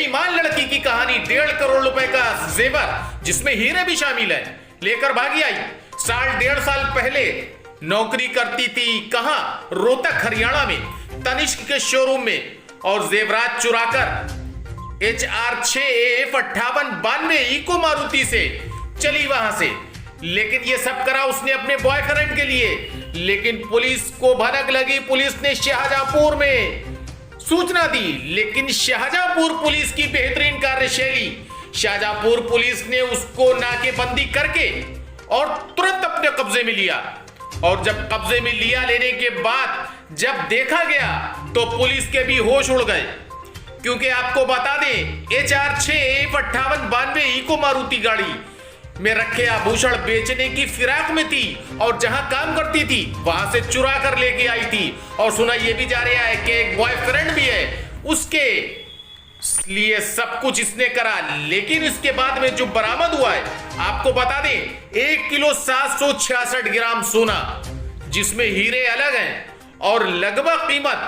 बेईमान लड़की की कहानी 1.5 करोड़ रुपए का जेवर जिसमें हीरे भी शामिल है लेकर भागी आई। 1.5 साल पहले नौकरी करती थी कहां? रोहतक हरियाणा में तनिष्क के शोरूम में, और जेवरात चुराकर HR 6AF 5892 इको मारुति से चली वहां से। लेकिन ये सब करा उसने अपने बॉयफ्रेंड के लिए। लेकिन पुलिस को भनक लगी, पुलिस ने शाहजहांपुर में सूचना दी। लेकिन शाहजहांपुर पुलिस की बेहतरीन कार्यशैली, शाहजहांपुर पुलिस ने उसको नाकेबंदी करके और तुरंत अपने कब्जे में लिया। और जब कब्जे में लिया, लेने के बाद जब देखा गया तो पुलिस के भी होश उड़ गए। क्योंकि आपको बता दें, HR 6AF 5892 इको मारुति गाड़ी में रखे आभूषण बेचने की फिराक में थी और जहां काम करती थी वहां से चुरा कर लेके आई थी। और सुना ये भी जा रहा है कि एक बॉयफ्रेंड भी है उसके लिए सब कुछ इसने करा। लेकिन इसके बाद में जो बरामद हुआ है, आपको बता दें 1 किलो 766 ग्राम सोना जिसमें हीरे अलग हैं और लगभग कीमत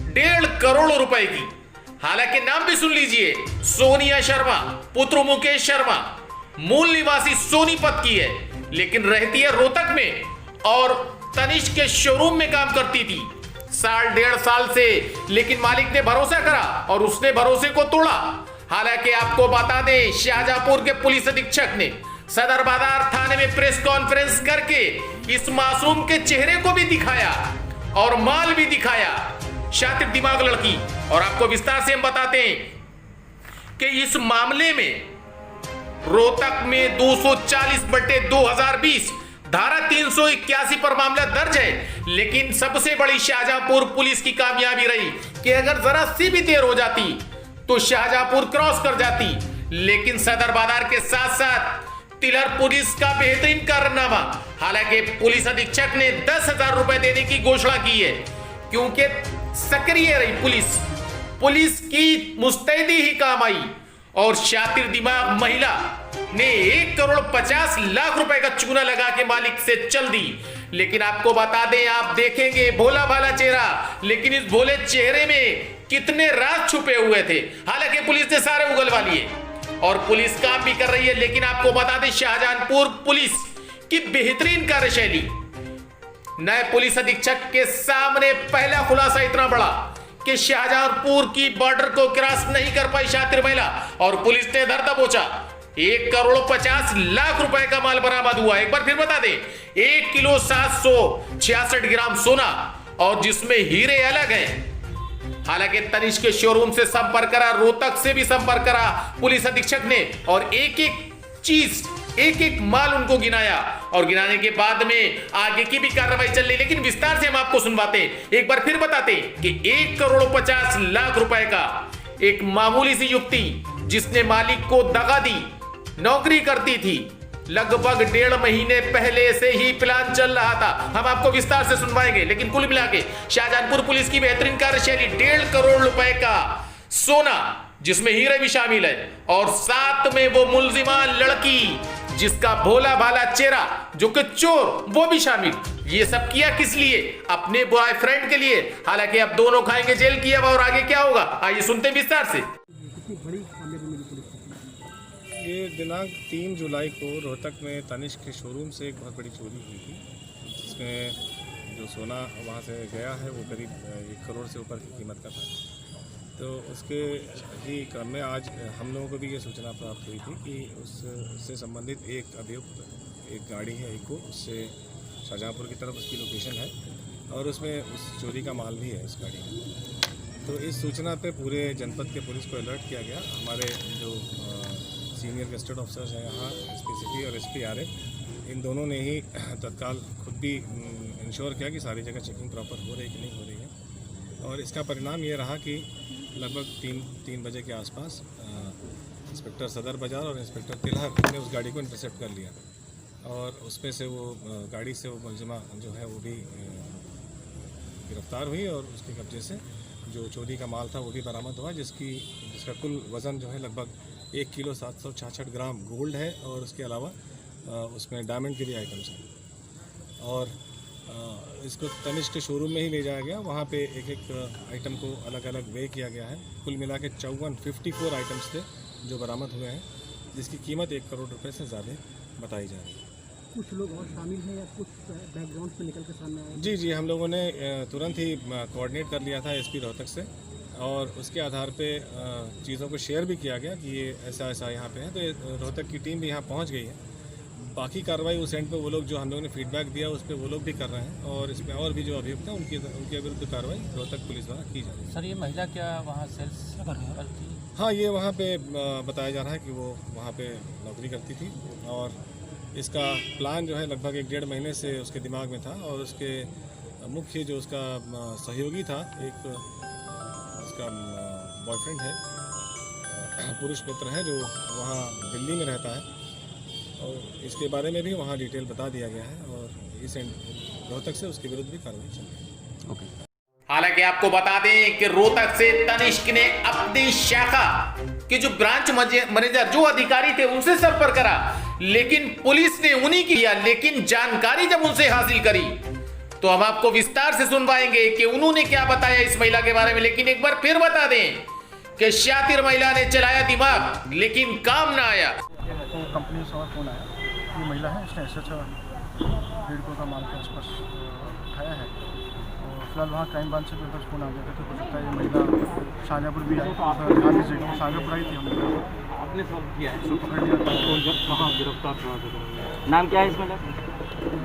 1.5 करोड़ रुपए की। हालांकि नाम भी सुन लीजिए, सोनिया शर्मा पुत्र मुकेश शर्मा, मूल निवासी सोनीपत की है लेकिन रहती है रोहतक में और तनिष्क के शोरूम में काम करती थी 1.5 साल से। लेकिन मालिक ने भरोसा करा और उसने भरोसे को तोड़ा। हालांकि आपको बता दें, शाहजहांपुर के पुलिस अधीक्षक ने सदर बाजार थाने में प्रेस कॉन्फ्रेंस करके इस मासूम के चेहरे को भी दिखाया और माल भी दिखाया। शातिर दिमाग लड़की। और आपको विस्तार से हम बताते हैं कि इस मामले में रोहतक में 240/2020 धारा 381 पर मामला दर्ज है। लेकिन सबसे बड़ी शाहजहांपुर पुलिस की कामयाबी रही कि अगर जरा सी भी देर हो जाती तो शाहजहांपुर क्रॉस कर जाती। लेकिन सदर बाजार के साथ साथ तिलहर पुलिस का बेहतरीन कारनामा। हालांकि पुलिस अधीक्षक ने 10,000 रुपए देने की घोषणा की है क्योंकि सक्रिय रही पुलिस की मुस्तैदी ही काम आई। और शातिर दिमाग महिला ने 1 करोड़ 50 लाख रुपए का चूना लगा के मालिक से चल दी। लेकिन आपको बता दें, आप देखेंगे भोला भाला चेहरा, लेकिन इस भोले चेहरे में कितने राज छुपे हुए थे। हालांकि पुलिस ने सारे उगलवा लिए और पुलिस काम भी कर रही है। लेकिन आपको बता दें, शाहजहांपुर पुलिस की बेहतरीन कार्यशैली। नए पुलिस अधीक्षक के सामने पहला खुलासा इतना बड़ा कि शाहजहांपुर की बॉर्डर को क्रॉस नहीं कर पाई शातिर महिला और पुलिस ने धर दबोचा। 1 करोड़ 50 लाख रुपए का माल बरामद हुआ। एक बार फिर बता दें, 1 किलो 766 ग्राम सोना और जिसमें हीरे अलग हैं। हालांकि तनिष्क के शोरूम से संपर्क करा, रोहतक से भी संपर्क करा पुलिस अधीक्षक ने और एक एक माल उनको गिनाया। और गिनाने के बाद में आगे की भी कार्रवाई चल रही। लेकिन विस्तार से हम आपको सुनवाते, एक बार फिर बताते कि 1 करोड़ 50 लाख रुपए का एक मामूली सी युवती जिसने मालिक को दगा दी, नौकरी करती थी, लगभग 1.5 महीने पहले से ही प्लान चल रहा था। हम आपको विस्तार से सुनवाएंगे। लेकिन कुल मिला के शाहजहांपुर पुलिस की बेहतरीन कार्यशैली, 1.5 करोड़ रुपए का सोना जिसमें हीरे भी शामिल है और साथ में वो मुलजिमान लड़की जिसका भोला भाला चेहरा जो कि चोर, वो भी शामिल। ये सब किया किस लिए? अपने बॉयफ्रेंड के लिए। हालांकि अब दोनों खाएंगे जेल की हवा और आगे क्या होगा आइए सुनते विस्तार से। ये दिनांक 3 जुलाई को रोहतक में तनिष्क के शोरूम से एक बहुत बड़ी चोरी हुई थी, जिसमें जो सोना वहाँ से गया है वो करीब 1 करोड़ से ऊपर की कीमत का था। तो उसके ही क्रम में आज हम लोगों को भी ये सूचना प्राप्त हुई थी कि उससे संबंधित एक अभियुक्त, एक गाड़ी है इको, उससे शाहजहांपुर की तरफ उसकी लोकेशन है और उसमें उस चोरी का माल भी है उस गाड़ी में। तो इस सूचना पे पूरे जनपद के पुलिस को अलर्ट किया गया। हमारे जो सीनियर गस्टेड ऑफिसर्स हैं यहाँ, SP सिटी और SP RA, इन दोनों ने ही तत्काल खुद भी इंश्योर किया कि सारी जगह चेकिंग प्रॉपर हो रही है कि नहीं हो रही है। और इसका परिणाम ये रहा कि लगभग 3 बजे के आसपास इंस्पेक्टर सदर बाजार और इंस्पेक्टर तिलहर ने उस गाड़ी को इंटरसेप्ट कर लिया और उसमें से वो गाड़ी से वो मुलजिमा जो है वो भी गिरफ्तार हुई और उसके कब्जे से जो चोरी का माल था वो भी बरामद हुआ, जिसका कुल वज़न जो है लगभग 1 किलो 766 ग्राम गोल्ड है और उसके अलावा उसमें डायमंड के भी आइटम्स हैं। और इसको तनिष्क के शोरूम में ही ले जाया गया। वहाँ पे एक एक आइटम को अलग अलग वे किया गया है। कुल मिला के 54 आइटम्स थे जो बरामद हुए हैं, जिसकी कीमत 1 करोड़ रुपए से ज़्यादा बताई जा रही है। कुछ लोग और शामिल हैं या कुछ बैकग्राउंड से निकल के सामने आए? जी, हम लोगों ने तुरंत ही कोऑर्डिनेट कर लिया था एसपी रोहतक से, और उसके आधार पे चीज़ों को शेयर भी किया गया कि ये ऐसा ऐसा यहाँ पे है। तो ये रोहतक की टीम भी यहाँ पहुँच गई है। बाकी कार्रवाई उस एंड पे वो लोग जो हम लोगों ने फीडबैक दिया उस पर वो लोग भी कर रहे हैं, और इसमें और भी जो अभियुक्त हैं उनके विरुद्ध कार्रवाई रोहतक पुलिस द्वारा की जा रही है। सर, ये महिला क्या वहाँ सेल्स करती? हाँ, ये वहाँ पे बताया जा रहा है कि वो वहाँ पे नौकरी करती थी, और इसका प्लान जो है लगभग 1-1.5 महीने से उसके दिमाग में था। और उसके मुख्य जो उसका सहयोगी था, एक उसका बॉयफ्रेंड है, पुरुष मित्र है, जो वहाँ दिल्ली में रहता है, और इसके बारे में भी वहाँ डिटेल बता दिया गया है, और इस रोहतक से उसके विरुद्ध भी कार्रवाई चल रही है। ओके। हालांकि आपको बता दें कि रोहतक से तनिष्क ने अपनी शाखा के जो ब्रांच मैनेजर जो अधिकारी थे उनसे संपर्क करा, लेकिन पुलिस ने उन्हीं की किया। लेकिन जानकारी जब उनसे हासिल करी तो हम आपको विस्तार से सुनवाएंगे कि उन्होंने क्या बताया इस महिला के बारे में। लेकिन एक बार फिर बता दें कि शातिर महिला ने चलाया दिमाग लेकिन काम ना आया। तो कंपनी से और फ़ोन आया, ये महिला है, इसने ऐसा 1.5 करोड़ का माल के आसपास उठाया है। और फिलहाल वहाँ क्राइम ब्रांच से भी बस फ़ोन आ गया था कि हो सकता है ये महिला शाहजहाँपुर भी आई। ध्यान दीजिएगा, शाहजहाँपुर आई थी, हमने आपने फोन किया है? उसको पकड़ लिया था। तो जब कहाँ गिरफ्तार हुआ? नाम क्या है इसमें?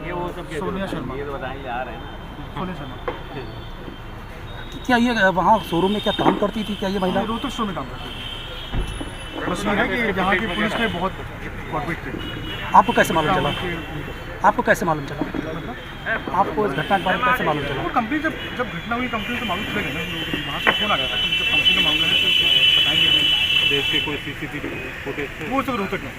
ये वो सब सोनिया शर्मा। ये तो बताएंगे आ रहे हैं। सोनिया शर्मा। क्या ये वहाँ शोरूम में क्या काम करती थी? क्या ये महिला रोहतक शो में काम करती है। बस ये है कि यहाँ की पुलिस में बहुत कॉर्पोरेट थे। आपको कैसे मालूम चला? आपको कैसे मालूम चला? आपको इस घटना के बारे में कैसे मालूम चला? वो कंपनी जब घटना हुई, कंपनी से मालूम चलेगा ना, वहाँ से फ़ोन आ गया था कि जब कंपनी का मामला है तो बताएंगे। देश के कोई सीसीटीवी फुटेज वो सब रोहतक में